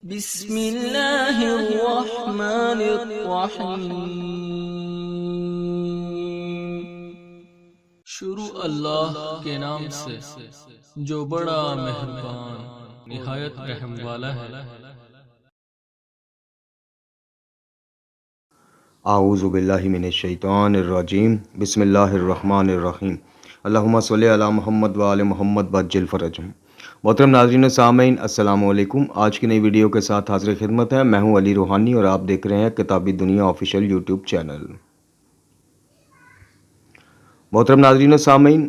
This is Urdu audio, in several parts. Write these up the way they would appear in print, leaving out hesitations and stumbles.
بسم اللہ الرحمن الرحیم۔ شروع اللہ کے نام سے جو بڑا مہربان نہایت رحم والا ہے۔ اعوذ باللہ من الشیطان الرجیم، بسم اللہ الرحمن الرحیم، اللہم صلی علی محمد وآل محمد وعجل فرجہم۔ محترم ناظرین و سامعین، السلام علیکم۔ آج کی نئی ویڈیو کے ساتھ حاضر خدمت ہے، میں ہوں علی روحانی اور آپ دیکھ رہے ہیں کتابی دنیا آفیشیل یوٹیوب چینل۔ محترم ناظرین و سامعین،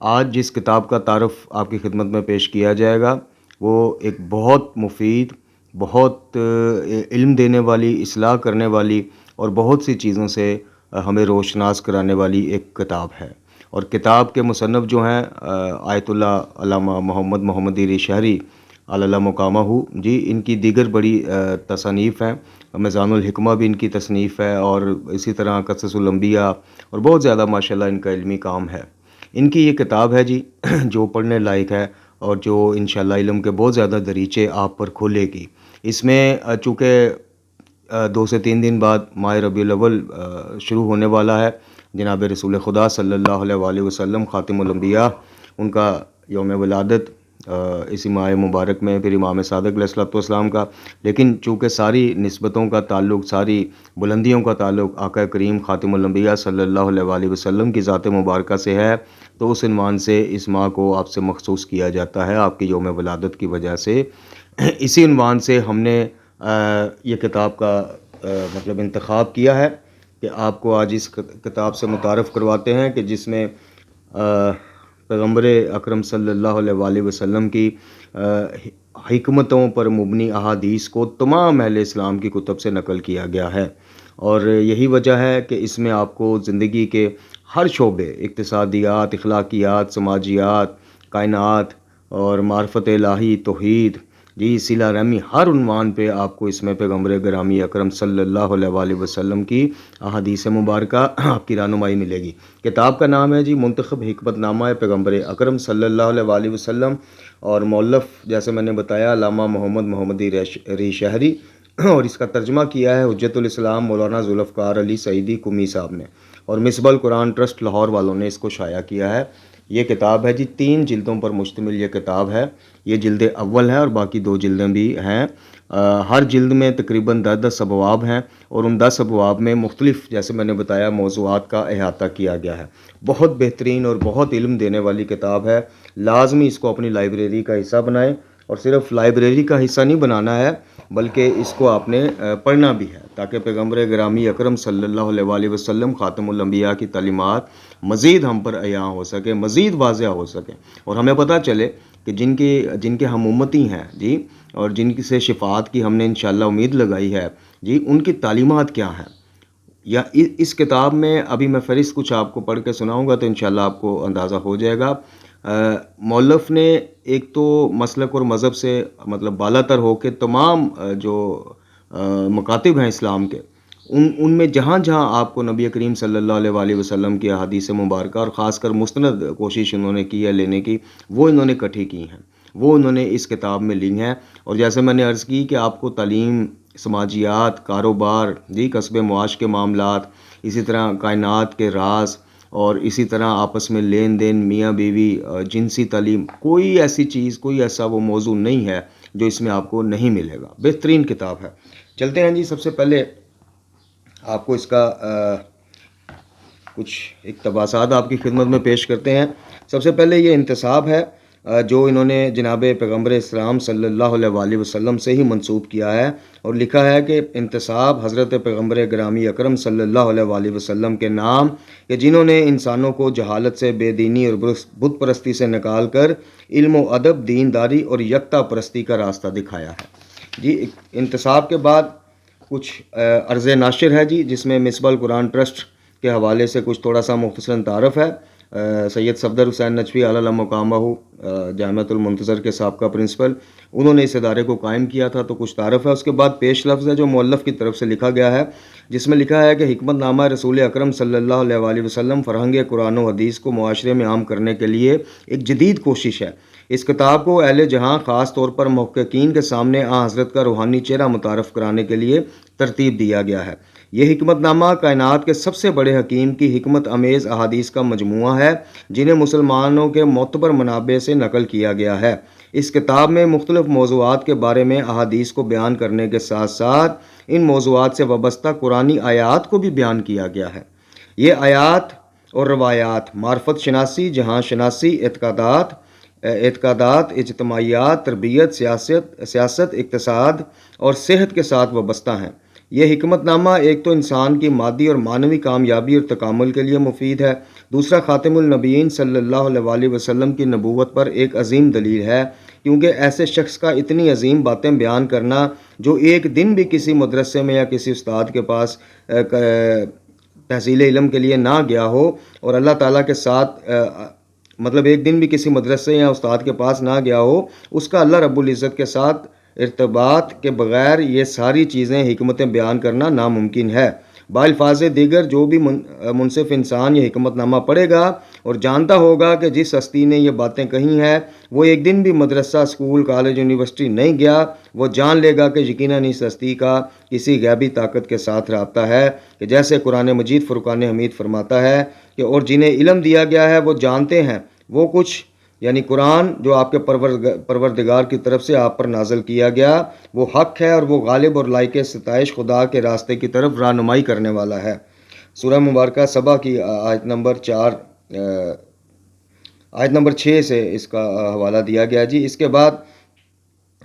آج جس کتاب کا تعارف آپ کی خدمت میں پیش کیا جائے گا وہ ایک بہت مفید، بہت علم دینے والی، اصلاح کرنے والی اور بہت سی چیزوں سے ہمیں روشناس کرانے والی ایک کتاب ہے، اور کتاب کے مصنف جو ہیں آیت اللہ علامہ محمد محمدی علی شہری علی مقامہ ہو جی، ان کی دیگر بڑی تصانیف ہیں۔ میزان الحکمہ بھی ان کی تصنیف ہے، اور اسی طرح قصص الانبیاء، اور بہت زیادہ ماشاءاللہ ان کا علمی کام ہے۔ ان کی یہ کتاب ہے جی جو پڑھنے لائق ہے، اور جو انشاءاللہ علم کے بہت زیادہ دریچے آپ پر کھولے گی۔ اس میں چونکہ 2 سے 3 دن بعد ماہ ربیع الاول شروع ہونے والا ہے، جناب رسول خدا صلی اللہ علیہ وآلہ وسلم خاتم الانبیاء، ان کا یوم ولادت اسی ماہ مبارک میں، پھر امام صادق علیہ الصلوۃ والسلام کا، لیکن چونکہ ساری نسبتوں کا تعلق، ساری بلندیوں کا تعلق آقا کریم خاتم الانبیاء صلی اللہ علیہ وآلہ وسلم کی ذات مبارکہ سے ہے، تو اس عنوان سے اس ماہ کو آپ سے مخصوص کیا جاتا ہے آپ کی یوم ولادت کی وجہ سے۔ اسی عنوان سے ہم نے یہ کتاب کا مطلب انتخاب کیا ہے کہ آپ کو آج اس کتاب سے متعارف کرواتے ہیں، کہ جس میں پیغمبر اکرم صلی اللہ علیہ وآلہ وسلم کی حکمتوں پر مبنی احادیث کو تمام اہل اسلام کی کتب سے نقل کیا گیا ہے، اور یہی وجہ ہے کہ اس میں آپ کو زندگی کے ہر شعبے، اقتصادیات، اخلاقیات، سماجیات، کائنات اور معرفت الہی، توحید جی، صلہ رحمی، ہر عنوان پہ آپ کو اس میں پیغمبر گرامی اکرم صلی اللہ علیہ وآلہ وسلم کی احادیث مبارکہ آپ کی رہنمائی ملے گی۔ کتاب کا نام ہے جی منتخب حکمت نامہ پیغمبر اکرم صلی اللہ علیہ وآلہ وسلم، اور مؤلف جیسے میں نے بتایا علامہ محمد محمدی علی شہری، اور اس کا ترجمہ کیا ہے حجت الاسلام مولانا ذوالفقار علی سعیدی قمی صاحب نے، اور مصباح القرآن ٹرسٹ لاہور والوں نے اس کو شائع کیا ہے۔ یہ کتاب ہے جی 3 جلدوں پر مشتمل یہ کتاب ہے، یہ جلد اول ہے اور باقی 2 جلدیں بھی ہیں۔ ہر جلد میں تقریباً 10 ابواب ہیں، اور ان 10 ابواب میں مختلف، جیسے میں نے بتایا، موضوعات کا احاطہ کیا گیا ہے۔ بہت بہترین اور بہت علم دینے والی کتاب ہے، لازمی اس کو اپنی لائبریری کا حصہ بنائیں، اور صرف لائبریری کا حصہ نہیں بنانا ہے بلکہ اس کو آپ نے پڑھنا بھی ہے، تاکہ پیغمبر گرامی اکرم صلی اللہ علیہ وآلہ وسلم خاتم الانبیاء کی تعلیمات مزید ہم پر عیاں ہو سکے، مزید واضح ہو سکے، اور ہمیں پتہ چلے کہ جن کے ہم امتی ہیں جی، اور جن سے شفاعت کی ہم نے انشاءاللہ امید لگائی ہے جی، ان کی تعلیمات کیا ہیں۔ یا اس کتاب میں ابھی میں فہرست کچھ آپ کو پڑھ کے سناؤں گا تو انشاءاللہ آپ کو اندازہ ہو جائے گا۔ مؤلف نے ایک تو مسلک اور مذہب سے مطلب بالا تر ہو کے تمام جو مکاتب ہیں اسلام کے، ان میں جہاں جہاں آپ کو نبی کریم صلی اللہ علیہ وآلہ وسلم کی احادیث مبارکہ، اور خاص کر مستند کوشش انہوں نے کی ہے لینے کی، وہ انہوں نے اکٹھی کی ہیں، وہ انہوں نے اس کتاب میں لی ہیں۔ اور جیسے میں نے عرض کی کہ آپ کو تعلیم، سماجیات، کاروبار جی، کسب معاش کے معاملات، اسی طرح کائنات کے راز، اور اسی طرح آپس میں لین دین، میاں بیوی، جنسی تعلیم، کوئی ایسی چیز، کوئی ایسا وہ موضوع نہیں ہے جو اس میں آپ کو نہیں ملے گا۔ بہترین کتاب ہے۔ چلتے ہیں جی، سب سے پہلے آپ کو اس کا کچھ اقتباسات آپ کی خدمت میں پیش کرتے ہیں۔ سب سے پہلے یہ انتساب ہے جو انہوں نے جناب پیغمبر اسلام صلی اللہ علیہ وآلہ وسلم سے ہی منسوب کیا ہے، اور لکھا ہے کہ انتساب حضرت پیغمبر گرامی اکرم صلی اللہ علیہ وآلہ وسلم کے نام، کہ جنہوں نے انسانوں کو جہالت سے، بے دینی اور بت پرستی سے نکال کر علم و ادب، دینداری اور یکتا پرستی کا راستہ دکھایا ہے جی۔ انتساب کے بعد کچھ عرض ناشر ہے جی، جس میں مصباح القرآن ٹرسٹ کے حوالے سے کچھ تھوڑا سا مختصراً تعارف ہے۔ سید صفدر حسین نجفی علی مقامہ جامعۃ المنتظر کے سابقہ پرنسپل، انہوں نے اس ادارے کو قائم کیا تھا، تو کچھ تعارف ہے۔ اس کے بعد پیش لفظ ہے جو مؤلف کی طرف سے لکھا گیا ہے، جس میں لکھا ہے کہ حکمت نامہ رسول اکرم صلی اللہ علیہ وآلہ وسلم فرہنگ قرآن و حدیث کو معاشرے میں عام کرنے کے لیے ایک جدید کوشش ہے۔ اس کتاب کو اہل جہاں خاص طور پر محققین کے سامنے آن حضرت کا روحانی چہرہ متعارف کرانے کے لیے ترتیب دیا گیا ہے۔ یہ حکمت نامہ کائنات کے سب سے بڑے حکیم کی حکمت امیز احادیث کا مجموعہ ہے جنہیں مسلمانوں کے معتبر منابع سے نقل کیا گیا ہے۔ اس کتاب میں مختلف موضوعات کے بارے میں احادیث کو بیان کرنے کے ساتھ ساتھ ان موضوعات سے وابستہ قرآنی آیات کو بھی بیان کیا گیا ہے۔ یہ آیات اور روایات معرفت شناسی، جہاں شناسی، اعتقادات، اجتماعیات، تربیت، سیاست، اقتصاد اور صحت کے ساتھ وابستہ ہیں۔ یہ حکمت نامہ ایک تو انسان کی مادی اور معنوی کامیابی اور تکامل کے لیے مفید ہے، دوسرا خاتم النبیین صلی اللہ علیہ وسلم کی نبوت پر ایک عظیم دلیل ہے، کیونکہ ایسے شخص کا اتنی عظیم باتیں بیان کرنا جو ایک دن بھی کسی مدرسے میں یا کسی استاد کے پاس تحصیل علم کے لیے نہ گیا ہو اور اللہ تعالیٰ کے ساتھ ایک دن بھی کسی مدرسے یا استاد کے پاس نہ گیا ہو، اس کا اللہ رب العزت کے ساتھ ارتباط کے بغیر یہ ساری چیزیں حکمتیں بیان کرنا ناممکن ہے۔ بالفاظ دیگر جو بھی منصف انسان یہ حکمت نامہ پڑھے گا اور جانتا ہوگا کہ جس ہستی نے یہ باتیں کہی ہیں وہ ایک دن بھی مدرسہ، اسکول، کالج، یونیورسٹی نہیں گیا، وہ جان لے گا کہ یقیناً اس ہستی کا کسی غیبی طاقت کے ساتھ رابطہ ہے، کہ جیسے قرآن مجید فرقان حمید فرماتا ہے کہ اور جنہیں علم دیا گیا ہے وہ جانتے ہیں وہ کچھ، یعنی قرآن جو آپ کے پروردگار کی طرف سے آپ پر نازل کیا گیا وہ حق ہے اور وہ غالب اور لائق ستائش خدا کے راستے کی طرف رہنمائی کرنے والا ہے۔ سورہ مبارکہ سبا کی آیت نمبر 6 سے اس کا حوالہ دیا گیا جی۔ اس کے بعد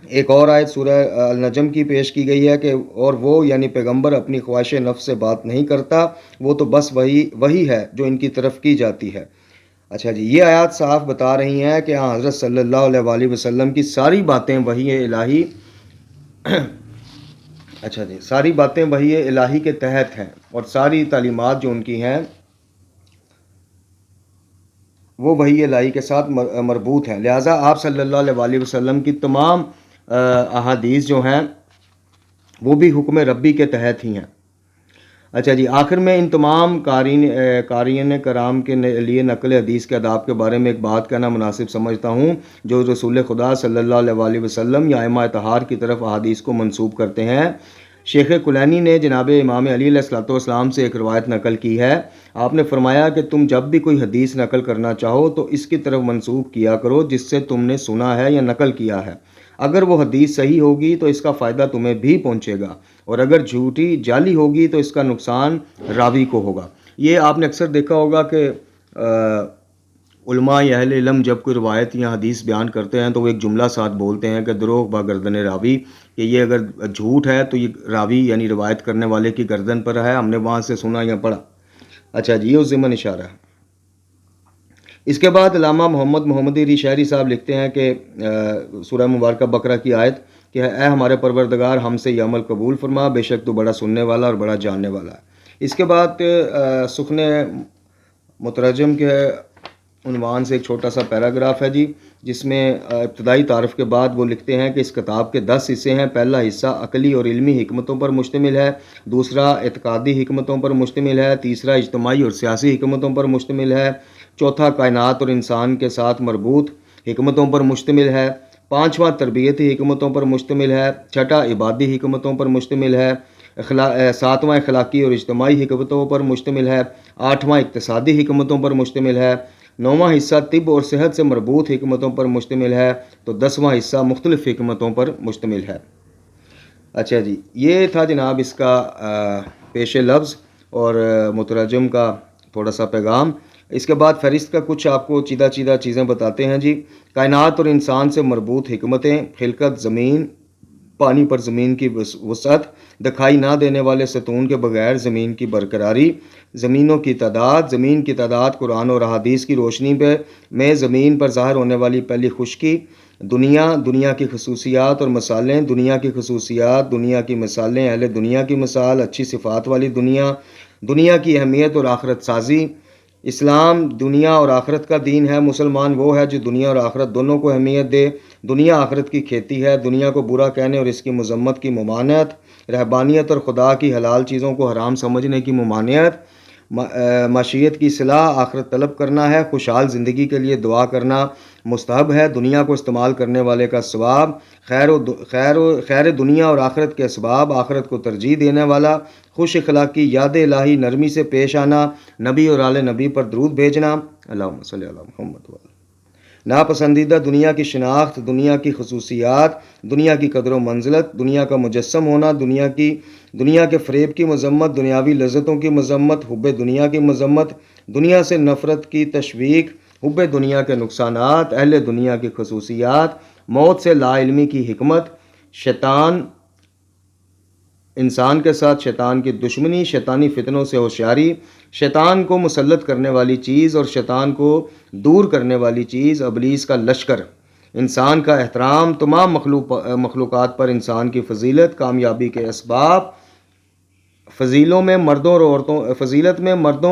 ایک اور آیت سورہ النجم کی پیش کی گئی ہے کہ اور وہ یعنی پیغمبر اپنی خواہش نفس سے بات نہیں کرتا، وہ تو بس وہی ہے جو ان کی طرف کی جاتی ہے۔ اچھا جی، یہ آیات صاف بتا رہی ہیں کہ حضرت صلی اللہ علیہ وسلم کی ساری باتیں وحی الہی ساری باتیں وحی الہی کے تحت ہیں اور ساری تعلیمات جو ان کی ہیں وہ وحی الہی کے ساتھ مربوط ہیں، لہٰذا آپ صلی اللہ علیہ وسلم کی تمام احادیث جو ہیں وہ بھی حکم ربی کے تحت ہی ہیں۔ اچھا جی، آخر میں ان تمام قارئین کرام کے لیے نقل حدیث کے آداب کے بارے میں ایک بات کہنا مناسب سمجھتا ہوں، جو رسول خدا صلی اللہ علیہ وسلم یا ائمہ اطہار کی طرف احادیث کو منسوب کرتے ہیں۔ شیخ کلینی نے جناب امام علی علیہ السلام سے ایک روایت نقل کی ہے۔ آپ نے فرمایا کہ تم جب بھی کوئی حدیث نقل کرنا چاہو تو اس کی طرف منسوب کیا کرو جس سے تم نے سنا ہے یا نقل کیا ہے۔ اگر وہ حدیث صحیح ہوگی تو اس کا فائدہ تمہیں بھی پہنچے گا، اور اگر جھوٹی جعلی ہوگی تو اس کا نقصان راوی کو ہوگا۔ یہ آپ نے اکثر دیکھا ہوگا کہ علماء یا اہل علم جب کوئی روایت یا حدیث بیان کرتے ہیں تو وہ ایک جملہ ساتھ بولتے ہیں کہ دروغ با گردن راوی، کہ یہ اگر جھوٹ ہے تو یہ راوی یعنی روایت کرنے والے کی گردن پر ہے، ہم نے وہاں سے سنا یا پڑھا۔ اچھا جی، یہ اس ضمن اشارہ ہے۔ اس کے بعد علامہ محمد علی شہری صاحب لکھتے ہیں کہ سورہ مبارکہ بقرہ کی آیت کہ اے ہمارے پروردگار ہم سے یہ عمل قبول فرما، بے شک تو بڑا سننے والا اور بڑا جاننے والا ہے۔ اس کے بعد سخن مترجم کے عنوان سے ایک چھوٹا سا پیراگراف ہے جی، جس میں ابتدائی تعارف کے بعد وہ لکھتے ہیں کہ اس کتاب کے 10 حصے ہیں۔ پہلا حصہ عقلی اور علمی حکمتوں پر مشتمل ہے، دوسرا اعتقادی حکمتوں پر مشتمل ہے، تیسرا اجتماعی اور سیاسی حکمتوں پر مشتمل ہے، چوتھا کائنات اور انسان کے ساتھ مربوط حکمتوں پر مشتمل ہے، پانچواں تربیتی حکمتوں پر مشتمل ہے، چھٹا عبادی حکمتوں پر مشتمل ہے، ساتواں اخلاقی اور اجتماعی حکمتوں پر مشتمل ہے، آٹھواں اقتصادی حکمتوں پر مشتمل ہے، نوواں حصہ طب اور صحت سے مربوط حکمتوں پر مشتمل ہے، تو 10واں حصہ مختلف حکمتوں پر مشتمل ہے۔ اچھا جی، یہ تھا جناب اس کا پیش لفظ اور مترجم کا تھوڑا سا پیغام۔ اس کے بعد فہرست کا کچھ آپ کو چیدہ چیزیں بتاتے ہیں جی۔ کائنات اور انسان سے مربوط حکمتیں، خلقت، زمین، پانی پر زمین کی وسعت، دکھائی نہ دینے والے ستون کے بغیر زمین کی برقراری، زمینوں کی تعداد، زمین کی تعداد قرآن اور احادیث کی روشنی میں زمین پر ظاہر ہونے والی پہلی خشکی، دنیا کی خصوصیات اور مثالیں، دنیا کی خصوصیات، دنیا کی مثالیں، اہل دنیا کی مثال، اچھی صفات والی دنیا کی اہمیت اور آخرت سازی۔ اسلام دنیا اور آخرت کا دین ہے، مسلمان وہ ہے جو دنیا اور آخرت دونوں کو اہمیت دے۔ دنیا آخرت کی کھیتی ہے، دنیا کو برا کہنے اور اس کی مذمت کی ممانعت، رہبانیت اور خدا کی حلال چیزوں کو حرام سمجھنے کی ممانعت، معیشت کی اصلاح آخرت طلب کرنا ہے، خوشحال زندگی کے لیے دعا کرنا مستحب ہے، دنیا کو استعمال کرنے والے کا ثواب، خیر دنیا اور آخرت کے اسباب، آخرت کو ترجیح دینے والا، خوش اخلاقی، یاد الہی، نرمی سے پیش آنا، نبی اور آل نبی پر درود بھیجنا، اللہم صلی علی محمد وعلی۔ ناپسندیدہ دنیا کی شناخت، دنیا کی خصوصیات، دنیا کی قدر و منزلت، دنیا کا مجسم ہونا، دنیا کے فریب کی مذمت، دنیاوی لذتوں کی مذمت، حب دنیا کی مذمت، دنیا سے نفرت کی تشویق، حب دنیا کے نقصانات، اہل دنیا کی خصوصیات، موت سے لا علمی کی حکمت، شیطان، انسان کے ساتھ شیطان کی دشمنی، شیطانی فتنوں سے ہوشیاری، شیطان کو مسلط کرنے والی چیز اور شیطان کو دور کرنے والی چیز، ابلیس کا لشکر، انسان کا احترام، تمام مخلوقات پر انسان کی فضیلت، کامیابی کے اسباب، فضیلت میں مردوں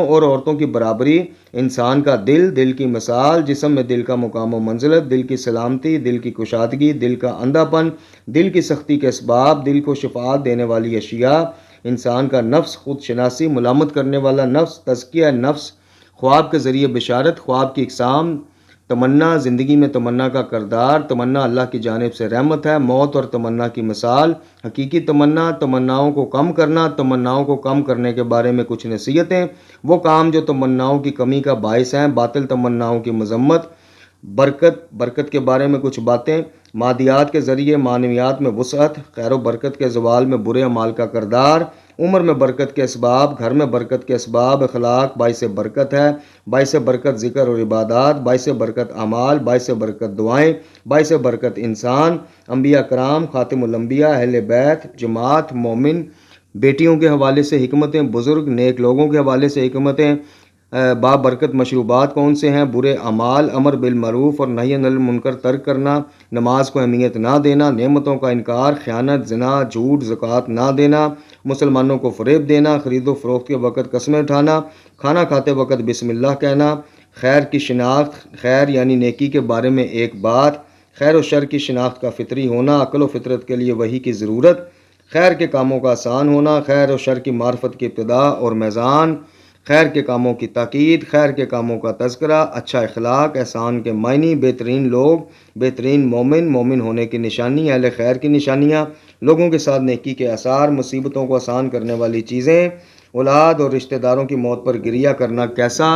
اور عورتوں کی برابری، انسان کا دل کی مثال، جسم میں دل کا مقام و منزلت، دل کی سلامتی، دل کی کشادگی، دل کا اندھا پن، دل کی سختی کے اسباب، دل کو شفاعت دینے والی اشیاء، انسان کا نفس، خود شناسی، ملامت کرنے والا نفس، تزکیہ نفس، خواب کے ذریعے بشارت، خواب کی اقسام، تمنا، زندگی میں تمنا کا کردار، تمنا اللہ کی جانب سے رحمت ہے، موت اور تمنا کی مثال، حقیقی تمنا، تمناؤں کو کم کرنا، تمناؤں کو کم کرنے کے بارے میں کچھ نصیحتیں، وہ کام جو تمناؤں کی کمی کا باعث ہیں، باطل تمناؤں کی مذمت، برکت کے بارے میں کچھ باتیں، مادیات کے ذریعے معنویات میں وسعت، خیر و برکت کے زوال میں برے اعمال کا کردار، عمر میں برکت کے اسباب، گھر میں برکت کے اسباب، اخلاق باعث برکت ہے، باعث برکت ذکر اور عبادات، باعث برکت اعمال، باعث برکت دعائیں، باعث برکت انسان، انبیاء کرام، خاتم الانبیاء، اہل بیت، جماعت، مومن، بیٹیوں کے حوالے سے حکمتیں، بزرگ نیک لوگوں کے حوالے سے حکمتیں، بابرکت مشروبات کون سے ہیں، برے اعمال، امر بالمعروف اور نہی عن المنکر ترک کرنا، نماز کو اہمیت نہ دینا، نعمتوں کا انکار، خیانت، زنا، جھوٹ، زکوٰۃ نہ دینا، مسلمانوں کو فریب دینا، خرید و فروخت کے وقت قسمیں اٹھانا، کھانا کھاتے وقت بسم اللہ کہنا، خیر کی شناخت، خیر یعنی نیکی کے بارے میں ایک بات، خیر و شر کی شناخت کا فطری ہونا، عقل و فطرت کے لیے وحی کی ضرورت، خیر کے کاموں کا آسان ہونا، خیر و شر کی معرفت کی ابتدا اور میزان، خیر کے کاموں کی تاکید، خیر کے کاموں کا تذکرہ، اچھا اخلاق، احسان کے معنی، بہترین لوگ، بہترین مومن ہونے کی نشانی، اہل خیر کی نشانیاں، لوگوں کے ساتھ نیکی کے آثار، مصیبتوں کو آسان کرنے والی چیزیں، اولاد اور رشتہ داروں کی موت پر گریہ کرنا کیسا،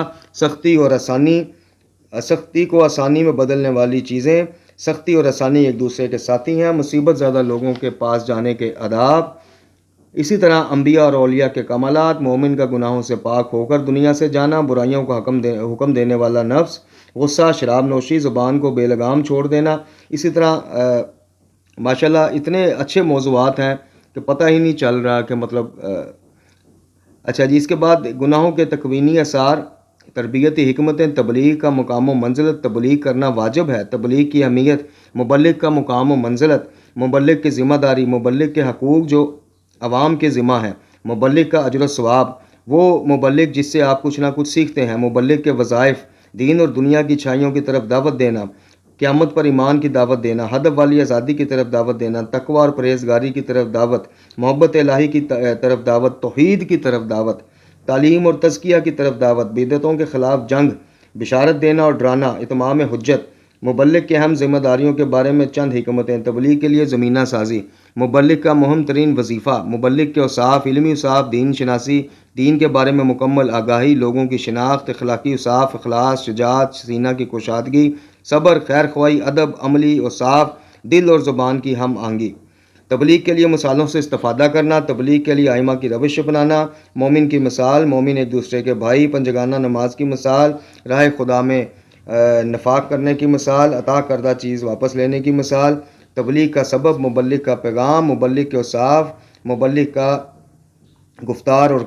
سختی کو آسانی میں بدلنے والی چیزیں، سختی اور آسانی ایک دوسرے کے ساتھی ہیں، مصیبت زیادہ لوگوں کے پاس جانے کے آداب، اسی طرح انبیاء اور اولیاء کے کمالات، مومن کا گناہوں سے پاک ہو کر دنیا سے جانا، برائیوں کو حکم دینے والا نفس، غصہ، شراب نوشی، زبان کو بے لگام چھوڑ دینا، اسی طرح ماشاءاللہ اتنے اچھے موضوعات ہیں کہ پتہ ہی نہیں چل رہا کہ مطلب اچھا جی۔ اس کے بعد گناہوں کے تکوینی اثار، تربیتی حکمتیں، تبلیغ کا مقام و منزلت، تبلیغ کرنا واجب ہے، تبلیغ کی اہمیت، مبلغ کا مقام و منزلت، مبلغ کی ذمہ داری، مبلغ کے حقوق جو عوام کے ذمہ ہیں، مبلغ کا اجر و ثواب، وہ مبلغ جس سے آپ کچھ نہ کچھ سیکھتے ہیں، مبلغ کے وظائف، دین اور دنیا کی اچھائیوں کی طرف دعوت دینا، قیامت پر ایمان کی دعوت دینا، ہدف والی آزادی کی طرف دعوت دینا، تقوی اور پرہیزگاری کی طرف دعوت، محبت الہی کی طرف دعوت، توحید کی طرف دعوت، تعلیم اور تزکیہ کی طرف دعوت، بدعتوں کے خلاف جنگ، بشارت دینا اور ڈرانا، اتمام حجت، مبلغ کے اہم ذمہ داریوں کے بارے میں چند حکمتیں، تبلیغ کے لیے زمینہ سازی، مبلغ کا مہم ترین وظیفہ، مبلغ کے اوصاف، علمی اوصاف، دین شناسی، دین کے بارے میں مکمل آگاہی، لوگوں کی شناخت، اخلاقی اوصاف، اخلاص، شجاعت، سینہ کی کشادگی، صبر، خیر خواہی، ادب، عملی اوصاف، دل اور زبان کی ہم آہنگی، تبلیغ کے لیے مثالوں سے استفادہ کرنا، تبلیغ کے لیے ائمہ کی روش اپنانا، مومن کی مثال، مومن ایک دوسرے کے بھائی، پنجگانہ نماز کی مثال، راہ خدا میں نفاق کرنے کی مثال، عطا کردہ چیز واپس لینے کی مثال، تبلیغ کا سبب، مبلغ کا پیغام، مبلغ کے اوصاف، مبلغ کا گفتار اور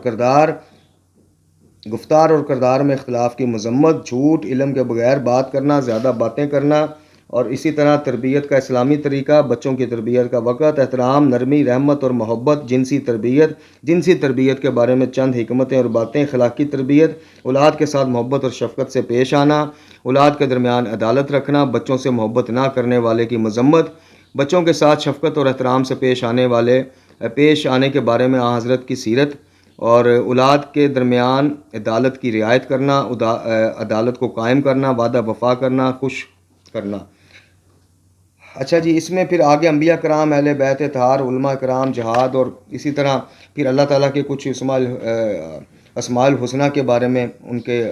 کردار میں اختلاف کی مذمت، جھوٹ، علم کے بغیر بات کرنا، زیادہ باتیں کرنا، اور اسی طرح تربیت کا اسلامی طریقہ، بچوں کی تربیت کا وقت، احترام، نرمی، رحمت اور محبت، جنسی تربیت کے بارے میں چند حکمتیں اور باتیں، اخلاقی تربیت، اولاد کے ساتھ محبت اور شفقت سے پیش آنا، اولاد کے درمیان عدالت رکھنا، بچوں سے محبت نہ کرنے والے کی مذمت، بچوں کے ساتھ شفقت اور احترام سے پیش آنے کے بارے میں آن حضرت کی سیرت، اور اولاد کے درمیان عدالت کی رعایت کرنا، عدالت کو قائم کرنا، وعدہ وفا کرنا، خوش کرنا۔ اچھا جی، اس میں پھر آگے انبیاء کرام، اہل بیت اطہار، علماء کرام، جہاد، اور اسی طرح پھر اللہ تعالیٰ کے کچھ اسماء الحسنہ کے بارے میں، ان کے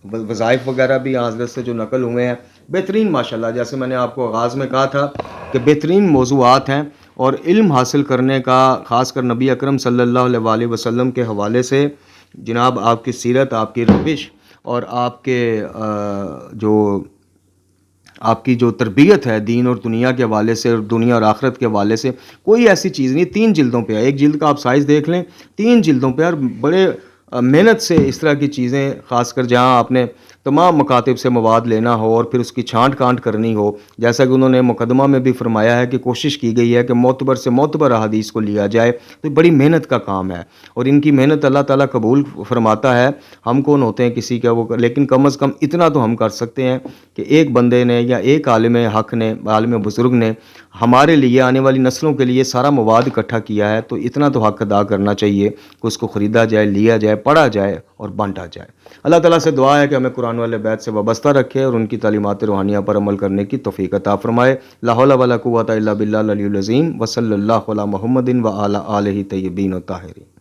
وظائف وغیرہ بھی حضرت سے جو نقل ہوئے ہیں، بہترین ماشاءاللہ، جیسے میں نے آپ کو آغاز میں کہا تھا کہ بہترین موضوعات ہیں، اور علم حاصل کرنے کا، خاص کر نبی اکرم صلی اللہ علیہ وآلہ وسلم کے حوالے سے جناب آپ کی سیرت، آپ کی روش، اور آپ کے آپ کی جو تربیت ہے دین اور دنیا کے حوالے سے، اور دنیا اور آخرت کے حوالے سے، کوئی ایسی چیز نہیں۔ 3 جلدوں پہ ہے، ایک جلد کا آپ سائز دیکھ لیں، 3 جلدوں پہ، اور بڑے محنت سے اس طرح کی چیزیں، خاص کر جہاں آپ نے تمام مکاتب سے مواد لینا ہو اور پھر اس کی چھانٹ کانٹ کرنی ہو، جیسا کہ انہوں نے مقدمہ میں بھی فرمایا ہے کہ کوشش کی گئی ہے کہ معتبر سے معتبر احادیث کو لیا جائے، تو بڑی محنت کا کام ہے، اور ان کی محنت اللہ تعالیٰ قبول فرماتا ہے۔ ہم کون ہوتے ہیں کسی کا وہ، لیکن کم از کم اتنا تو ہم کر سکتے ہیں کہ ایک بندے نے یا ایک عالم حق نے، عالم بزرگ نے ہمارے لیے، آنے والی نسلوں کے لیے سارا مواد اکٹھا کیا ہے، تو اتنا تو حق ادا کرنا چاہیے کہ اس کو خریدا جائے، لیا جائے، پڑھا جائے اور بانٹا جائے۔ اللہ تعالیٰ سے دعا ہے کہ ہمیں قرآن والے بیت سے وابستہ رکھے اور ان کی تعلیمات روحانیہ پر عمل کرنے کی توفیق عطا فرمائے۔ لا حول ولا قوۃ الا باللہ العلی العظیم، وصلی اللہ علی محمد وعلی آلہ طیبین الطاہرین۔